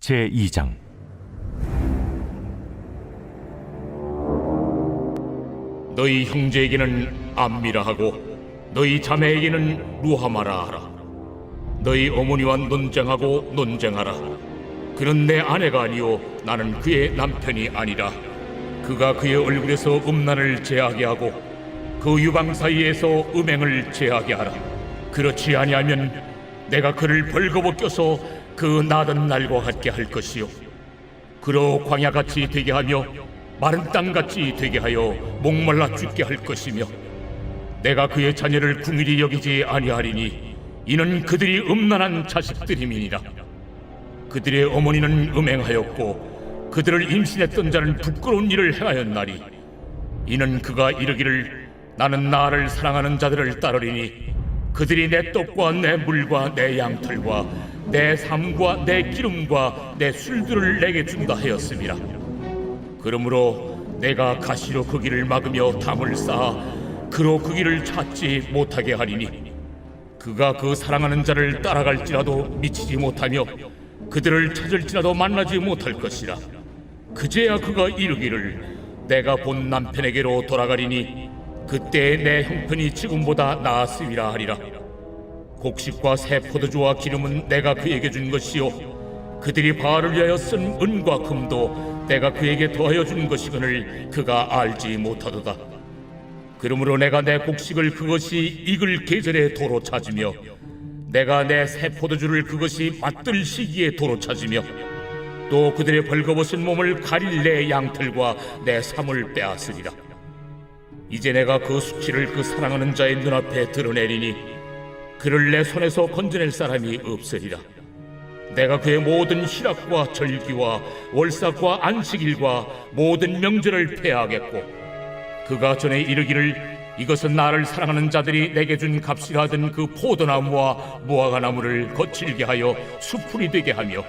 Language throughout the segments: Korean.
제2장. 너희 형제에게는 암미라 하고 너희 자매에게는 루하마라 하라. 너희 어머니와 논쟁하고 논쟁하라. 그는 내 아내가 아니요 나는 그의 남편이 아니라. 그가 그의 얼굴에서 음란을 제하게 하고 그 유방 사이에서 음행을 제하게 하라. 그렇지 아니하면 내가 그를 벌거벗겨서 그 나던 날과 같게 할 것이요 그로 광야같이 되게 하며 마른 땅같이 되게 하여 목말라 죽게 할 것이며, 내가 그의 자녀를 궁일이 여기지 아니하리니 이는 그들이 음란한 자식들임이니라. 그들의 어머니는 음행하였고 그들을 임신했던 자는 부끄러운 일을 행하였나니, 이는 그가 이르기를 나는 나를 사랑하는 자들을 따르리니 그들이 내 떡과 내 물과 내 양털과 내 삶과 내 기름과 내 술들을 내게 준다 하였음이라. 그러므로 내가 가시로 그 길을 막으며 담을 쌓아 그로 그 길을 찾지 못하게 하리니, 그가 그 사랑하는 자를 따라갈지라도 미치지 못하며 그들을 찾을지라도 만나지 못할 것이라. 그제야 그가 이르기를 내가 본 남편에게로 돌아가리니 그때 내 형편이 지금보다 나았으리라 하리라. 곡식과 새 포도주와 기름은 내가 그에게 준 것이요 그들이 바알을 위하여 쓴 은과 금도 내가 그에게 더하여 준 것이거늘 그가 알지 못하도다. 그러므로 내가 내 곡식을 그것이 익을 계절에 도로 찾으며 내가 내 새 포도주를 그것이 맛들 시기에 도로 찾으며 또 그들의 벌거벗은 몸을 가릴 내 양털과 내 삶을 빼앗으리라. 이제 내가 그 수치를 그 사랑하는 자의 눈앞에 드러내리니 그를 내 손에서 건져낼 사람이 없으리라. 내가 그의 모든 희락과 절기와 월삭과 안식일과 모든 명절을 폐하겠고, 그가 전에 이르기를 이것은 나를 사랑하는 자들이 내게 준 값이라 하던 그 포도나무와 무화과나무를 거칠게 하여 수풀이 되게 하며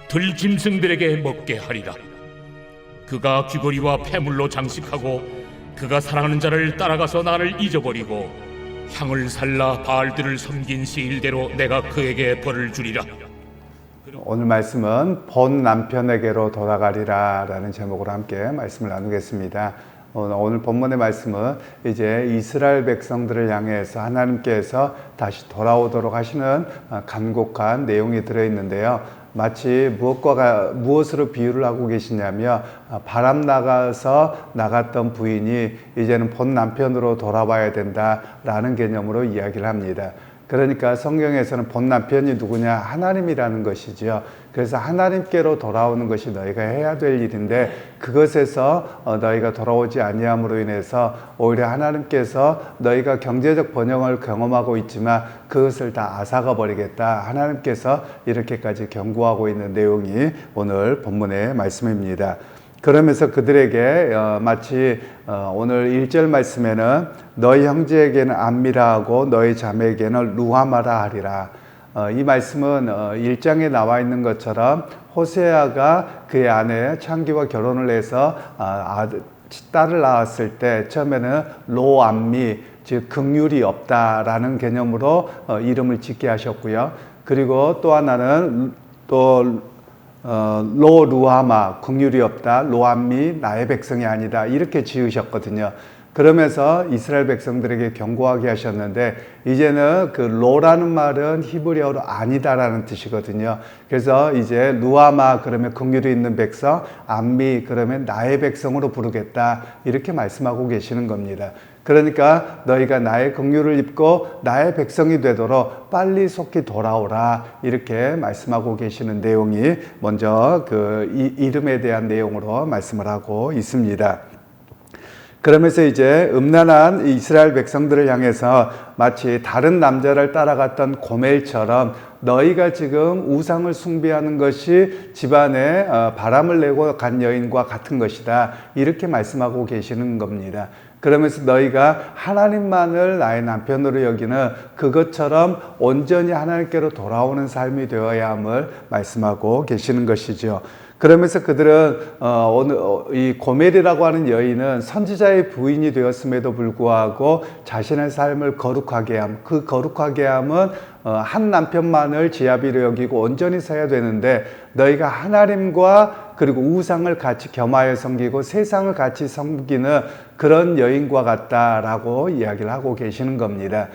들짐승들에게 먹게 하리라. 그가 귀걸이와 폐물로 장식하고 그가 사랑하는 자를 따라가서 나를 잊어버리고 향을 살라 바알들을 섬긴 시일대로 내가 그에게 벌을 주리라. 오늘 말씀은 본 남편에게로 돌아가리라 라는 제목으로 함께 말씀을 나누겠습니다. 오늘 본문의 말씀은 이제 이스라엘 백성들을 향해서 하나님께서 다시 돌아오도록 하시는 간곡한 내용이 들어있는데요. 마치 무엇으로 비유를 하고 계시냐면 바람 나가서 나갔던 부인이 이제는 본 남편으로 돌아와야 된다라는 개념으로 이야기를 합니다. 그러니까 성경에서는 본 남편이 누구냐? 하나님이라는 것이죠. 그래서 하나님께로 돌아오는 것이 너희가 해야 될 일인데, 그것에서 너희가 돌아오지 아니함으로 인해서 오히려 하나님께서 너희가 경제적 번영을 경험하고 있지만 그것을 다 앗아가 버리겠다, 하나님께서 이렇게까지 경고하고 있는 내용이 오늘 본문의 말씀입니다. 그러면서 그들에게 마치 오늘 1절 말씀에는 너희 형제에게는 암미라 하고 너희 자매에게는 루하마라 하리라. 이 말씀은 1장에 나와 있는 것처럼 호세아가 그의 아내 창기와 결혼을 해서 딸을 낳았을 때 처음에는 로암미, 즉 긍휼이 없다라는 개념으로 이름을 짓게 하셨고요. 그리고 또 하나는 로 루하마, 긍휼이 없다, 로암미, 나의 백성이 아니다, 이렇게 지으셨거든요. 그러면서 이스라엘 백성들에게 경고하게 하셨는데, 이제는 그 로라는 말은 히브리어로 아니다라는 뜻이거든요. 그래서 이제 루하마 그러면 긍휼이 있는 백성, 암미 그러면 나의 백성으로 부르겠다, 이렇게 말씀하고 계시는 겁니다. 그러니까 너희가 나의 긍휼을 입고 나의 백성이 되도록 빨리 속히 돌아오라, 이렇게 말씀하고 계시는 내용이 먼저 그 이름에 대한 내용으로 말씀을 하고 있습니다. 그러면서 이제 음란한 이스라엘 백성들을 향해서 마치 다른 남자를 따라갔던 고멜처럼 너희가 지금 우상을 숭배하는 것이 집안에 바람을 내고 간 여인과 같은 것이다, 이렇게 말씀하고 계시는 겁니다. 그러면서 너희가 하나님만을 나의 남편으로 여기는 그것처럼 온전히 하나님께로 돌아오는 삶이 되어야 함을 말씀하고 계시는 것이죠. 그러면서 그들은 오늘 이 고멜이라고 하는 여인은 선지자의 부인이 되었음에도 불구하고 자신의 삶을 거룩하게 함, 그 거룩하게 함은 한 남편만을 지아비로 여기고 온전히 서야 되는데 너희가 하나님과 그리고 우상을 같이 겸하여 섬기고 세상을 같이 섬기는 그런 여인과 같다라고 이야기를 하고 계시는 겁니다.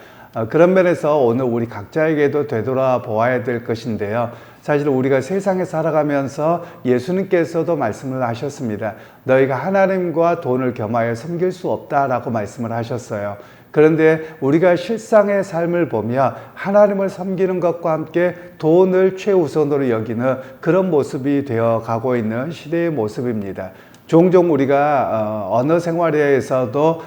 그런 면에서 오늘 우리 각자에게도 되돌아보아야 될 것인데요. 사실 우리가 세상에 살아가면서 예수님께서도 말씀을 하셨습니다. 너희가 하나님과 돈을 겸하여 섬길 수 없다라고 말씀을 하셨어요. 그런데 우리가 실상의 삶을 보면 하나님을 섬기는 것과 함께 돈을 최우선으로 여기는 그런 모습이 되어 가고 있는 시대의 모습입니다. 종종 우리가 언어 생활에서도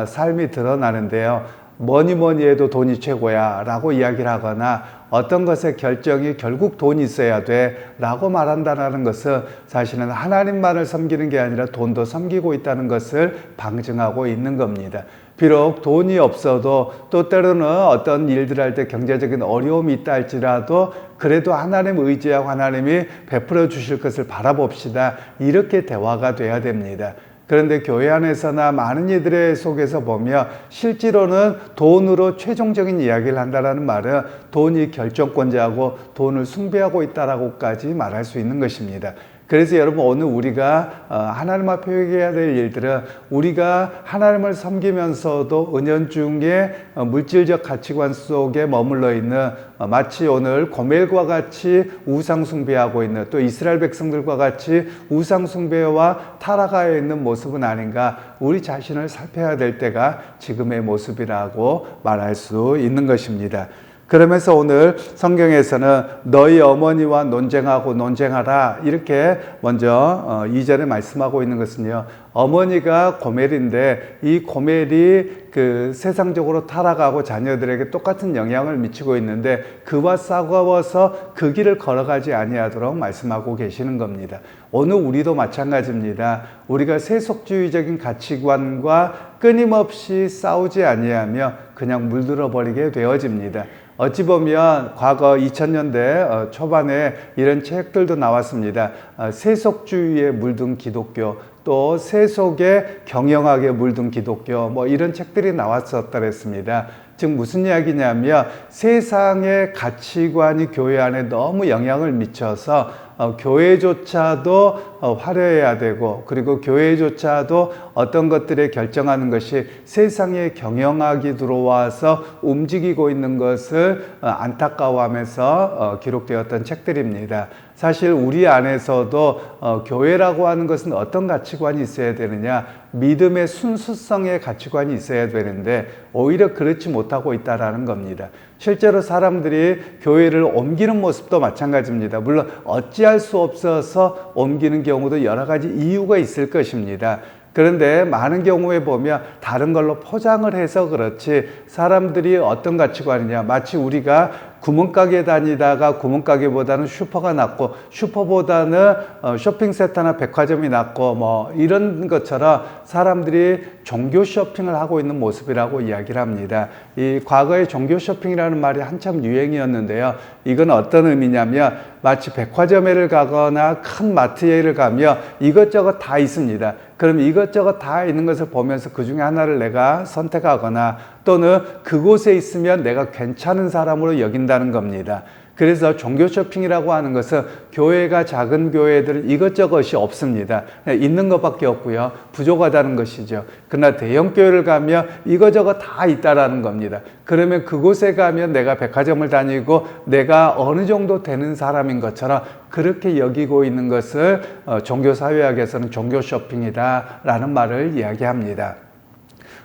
삶이 드러나는데요. 뭐니 해도 돈이 최고야 라고 이야기를 하거나 어떤 것의 결정이 결국 돈이 있어야 돼 라고 말한다는 것은 사실은 하나님만을 섬기는 게 아니라 돈도 섬기고 있다는 것을 방증하고 있는 겁니다. 비록 돈이 없어도 또 때로는 어떤 일들 할 때 경제적인 어려움이 있다 할지라도 그래도 하나님 의지하고 하나님이 베풀어 주실 것을 바라봅시다. 이렇게 대화가 돼야 됩니다. 그런데 교회 안에서나 많은 이들의 속에서 보면 실제로는 돈으로 최종적인 이야기를 한다는 말은 돈이 결정권자고 돈을 숭배하고 있다라고까지 말할 수 있는 것입니다. 그래서 여러분 오늘 우리가 하나님 앞에 회개해야 될 일들은 우리가 하나님을 섬기면서도 은연중에 물질적 가치관 속에 머물러 있는 마치 오늘 고멜과 같이 우상 숭배하고 있는 또 이스라엘 백성들과 같이 우상 숭배와 타락하여 있는 모습은 아닌가 우리 자신을 살펴야 될 때가 지금의 모습이라고 말할 수 있는 것입니다. 그러면서 오늘 성경에서는 너희 어머니와 논쟁하라 이렇게 먼저 2절에 말씀하고 있는 것은요. 어머니가 고멜인데 이 고멜이 그 세상적으로 타락하고 자녀들에게 똑같은 영향을 미치고 있는데 그와 싸워서 그 길을 걸어가지 아니하도록 말씀하고 계시는 겁니다. 오늘 우리도 마찬가지입니다. 우리가 세속주의적인 가치관과 끊임없이 싸우지 아니하며 그냥 물들어 버리게 되어집니다. 어찌 보면 과거 2000년대 초반에 이런 책들도 나왔습니다. 세속주의에 물든 기독교, 또 세속에 경영학에 물든 기독교, 뭐 이런 책들이 나왔었다 그랬습니다. 즉 무슨 이야기냐면 세상의 가치관이 교회 안에 너무 영향을 미쳐서 교회조차도 화려해야 되고 그리고 교회조차도 어떤 것들에 결정하는 것이 세상의 경영학이 들어와서 움직이고 있는 것을 안타까워하면서 기록되었던 책들입니다. 사실 우리 안에서도 교회라고 하는 것은 어떤 가치관이 있어야 되느냐, 믿음의 순수성의 가치관이 있어야 되는데 오히려 그렇지 못하고 있다는 겁니다. 실제로 사람들이 교회를 옮기는 모습도 마찬가지입니다. 물론 어찌할 수 없어서 옮기는 경우도 여러 가지 이유가 있을 것입니다. 그런데 많은 경우에 보면 다른 걸로 포장을 해서 그렇지 사람들이 어떤 가치관이냐, 마치 우리가 구멍가게 다니다가 구멍가게보다는 슈퍼가 낫고 슈퍼보다는 쇼핑센터나 백화점이 낫고 뭐 이런 것처럼 사람들이 종교 쇼핑을 하고 있는 모습이라고 이야기를 합니다. 이 과거에 종교 쇼핑이라는 말이 한참 유행이었는데요. 이건 어떤 의미냐면 마치 백화점에를 가거나 큰 마트에를 가면 이것저것 다 있습니다. 그럼 이것저것 다 있는 것을 보면서 그 중에 하나를 내가 선택하거나 또는 그곳에 있으면 내가 괜찮은 사람으로 여긴다는 겁니다. 그래서 종교 쇼핑이라고 하는 것은 교회가 작은 교회들은 이것저것이 없습니다. 있는 것밖에 없고요. 부족하다는 것이죠. 그러나 대형 교회를 가면 이것저것 다 있다라는 겁니다. 그러면 그곳에 가면 내가 백화점을 다니고 내가 어느 정도 되는 사람인 것처럼 그렇게 여기고 있는 것을 종교사회학에서는 종교 쇼핑이다라는 말을 이야기합니다.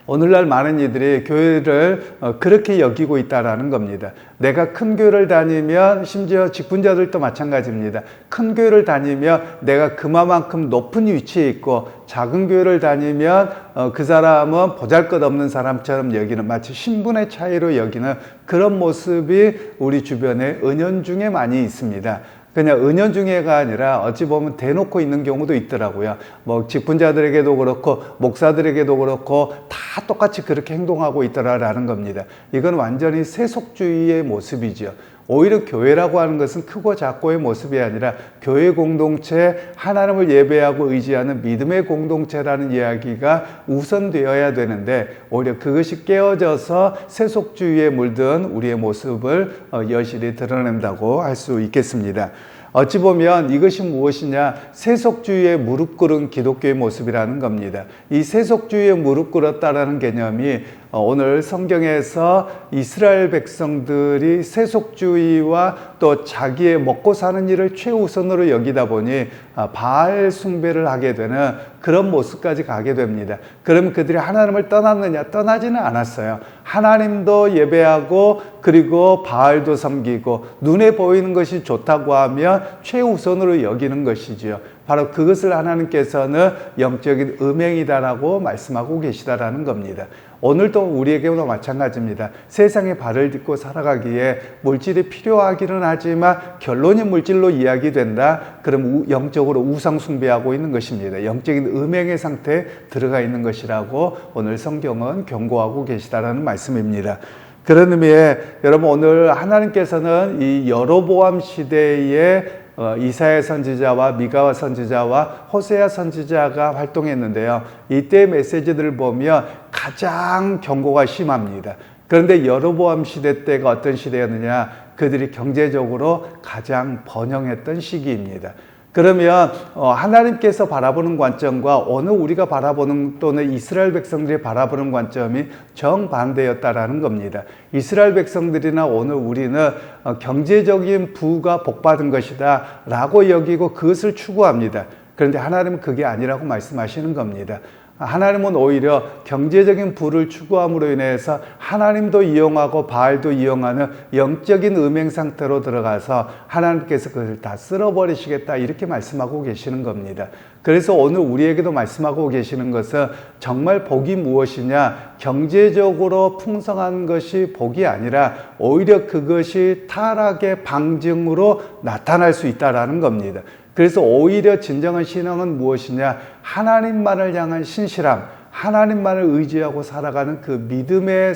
오늘날 많은 이들이 교회를 그렇게 여기고 있다라는 겁니다. 내가 큰 교회를 다니면 심지어 직분자들도 마찬가지입니다. 큰 교회를 다니면 내가 그만큼 높은 위치에 있고 작은 교회를 다니면 그 사람은 보잘것없는 사람처럼 여기는 마치 신분의 차이로 여기는 그런 모습이 우리 주변에 은연중에 많이 있습니다. 그냥 은연중에가 아니라 어찌 보면 대놓고 있는 경우도 있더라고요. 뭐 직분자들에게도 그렇고 목사들에게도 그렇고 다 똑같이 그렇게 행동하고 있더라라는 겁니다. 이건 완전히 세속주의의 모습이죠. 오히려 교회라고 하는 것은 크고 작고의 모습이 아니라 교회 공동체, 하나님을 예배하고 의지하는 믿음의 공동체라는 이야기가 우선되어야 되는데 오히려 그것이 깨어져서 세속주의에 물든 우리의 모습을 여실히 드러낸다고 할 수 있겠습니다. 어찌 보면 이것이 무엇이냐? 세속주의에 무릎 꿇은 기독교의 모습이라는 겁니다. 이 세속주의에 무릎 꿇었다라는 개념이 오늘 성경에서 이스라엘 백성들이 세속주의와 또 자기의 먹고 사는 일을 최우선으로 여기다 보니 바알 숭배를 하게 되는 그런 모습까지 가게 됩니다. 그러면 그들이 하나님을 떠났느냐? 떠나지는 않았어요. 하나님도 예배하고 그리고 바알도 섬기고 눈에 보이는 것이 좋다고 하면 최우선으로 여기는 것이지요. 바로 그것을 하나님께서는 영적인 음행이다라고 말씀하고 계시다라는 겁니다. 오늘도 우리에게도 마찬가지입니다. 세상에 발을 딛고 살아가기에 물질이 필요하기는 하지만 결론이 물질로 이야기된다. 그럼 영적으로 우상 숭배하고 있는 것입니다. 영적인 음행의 상태에 들어가 있는 것이라고 오늘 성경은 경고하고 계시다라는 말씀입니다. 그런 의미에 여러분 오늘 하나님께서는 이 여로보암 시대에 이사야 선지자와 미가 선지자와 호세아 선지자가 활동했는데요. 이때 메시지들을 보면 가장 경고가 심합니다. 그런데 여로보암 시대 때가 어떤 시대였느냐? 그들이 경제적으로 가장 번영했던 시기입니다. 그러면 하나님께서 바라보는 관점과 오늘 우리가 바라보는 또는 이스라엘 백성들이 바라보는 관점이 정반대였다라는 겁니다. 이스라엘 백성들이나 오늘 우리는 경제적인 부가 복받은 것이다 라고 여기고 그것을 추구합니다. 그런데 하나님은 그게 아니라고 말씀하시는 겁니다. 하나님은 오히려 경제적인 부를 추구함으로 인해서 하나님도 이용하고 바알도 이용하는 영적인 음행 상태로 들어가서 하나님께서 그것을 다 쓸어버리시겠다 이렇게 말씀하고 계시는 겁니다. 그래서 오늘 우리에게도 말씀하고 계시는 것은 정말 복이 무엇이냐? 경제적으로 풍성한 것이 복이 아니라 오히려 그것이 타락의 방증으로 나타날 수 있다는 겁니다. 그래서 오히려 진정한 신앙은 무엇이냐? 하나님만을 향한 신실함, 하나님만을 의지하고 살아가는 그 믿음의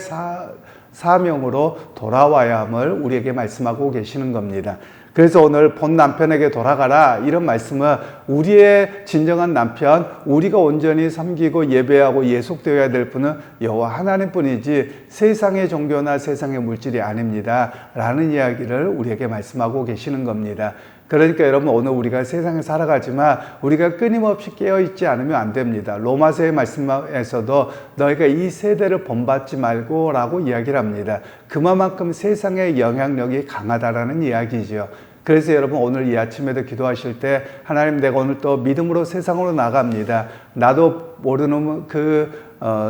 사명으로 돌아와야 함을 우리에게 말씀하고 계시는 겁니다. 그래서 오늘 본 남편에게 돌아가라 이런 말씀은 우리의 진정한 남편, 우리가 온전히 섬기고 예배하고 예속되어야 될 분은 여호와 하나님뿐이지 세상의 종교나 세상의 물질이 아닙니다 라는 이야기를 우리에게 말씀하고 계시는 겁니다. 그러니까 여러분 오늘 우리가 세상에 살아가지만 우리가 끊임없이 깨어있지 않으면 안 됩니다. 로마서의 말씀에서도 너희가 이 세대를 본받지 말고 라고 이야기를 합니다. 그만큼 세상의 영향력이 강하다라는 이야기죠. 그래서 여러분 오늘 이 아침에도 기도하실 때 하나님 내가 오늘 또 믿음으로 세상으로 나갑니다. 나도 모르는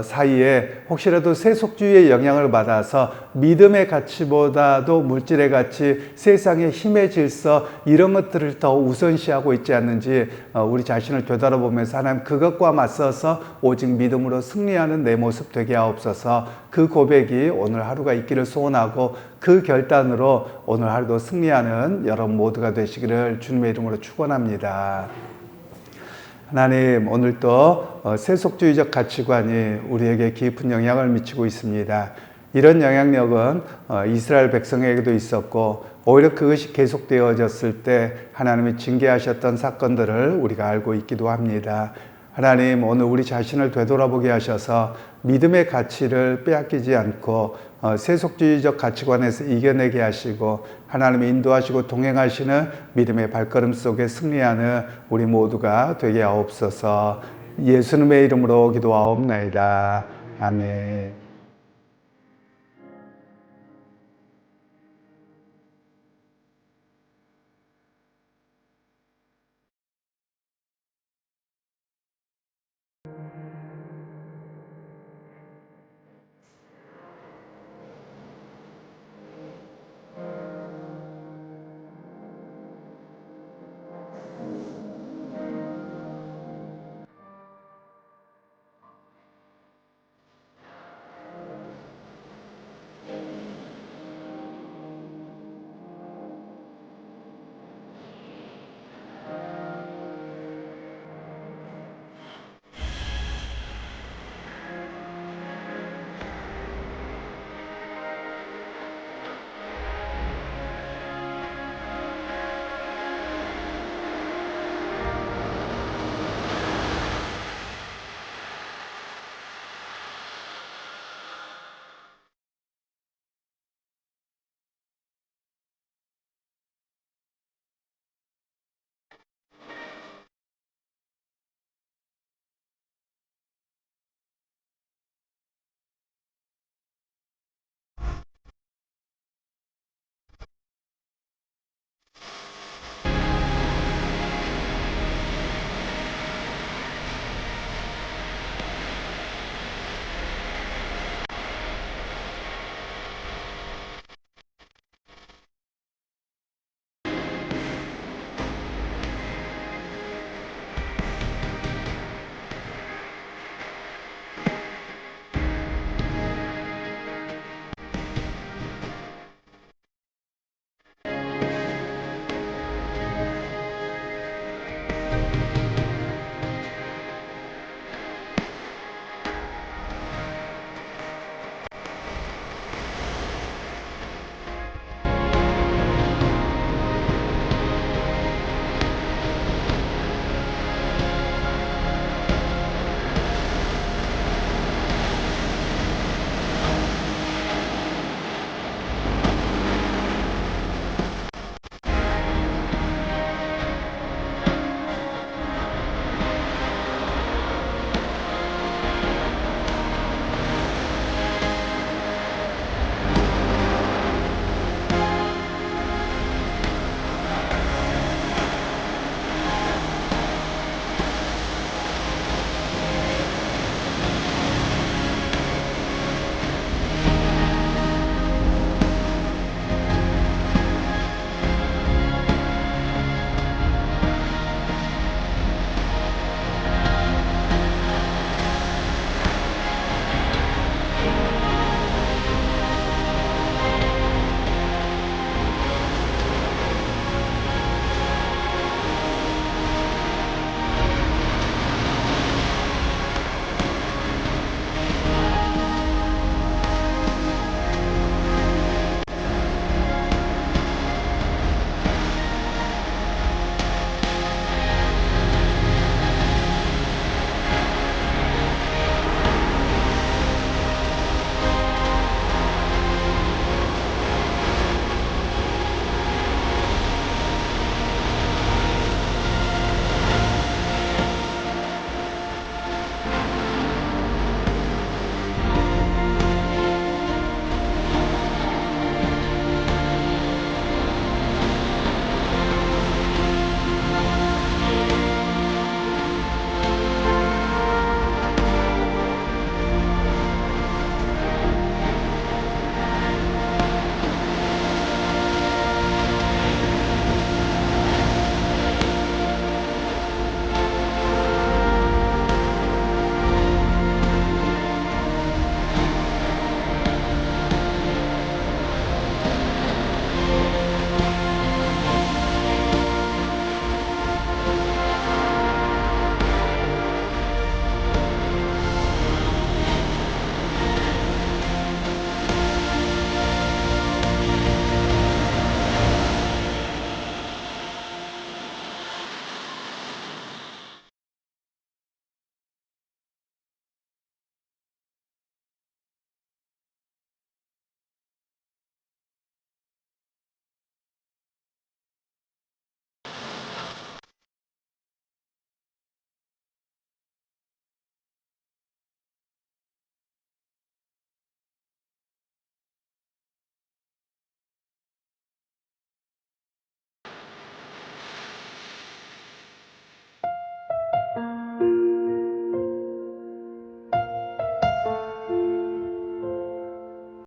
사이에 혹시라도 세속주의의 영향을 받아서 믿음의 가치보다도 물질의 가치, 세상의 힘의 질서 이런 것들을 더 우선시하고 있지 않는지 우리 자신을 되돌아보면서 하나님 그것과 맞서서 오직 믿음으로 승리하는 내 모습 되게 하옵소서. 그 고백이 오늘 하루가 있기를 소원하고 그 결단으로 오늘 하루도 승리하는 여러분 모두가 되시기를 주님의 이름으로 축원합니다. 하나님 오늘도 세속주의적 가치관이 우리에게 깊은 영향을 미치고 있습니다. 이런 영향력은 이스라엘 백성에게도 있었고 오히려 그것이 계속되어졌을 때 하나님이 징계하셨던 사건들을 우리가 알고 있기도 합니다. 하나님 오늘 우리 자신을 되돌아보게 하셔서 믿음의 가치를 빼앗기지 않고 세속주의적 가치관에서 이겨내게 하시고 하나님이 인도하시고 동행하시는 믿음의 발걸음 속에 승리하는 우리 모두가 되게 하옵소서. 예수님의 이름으로 기도하옵나이다. 아멘.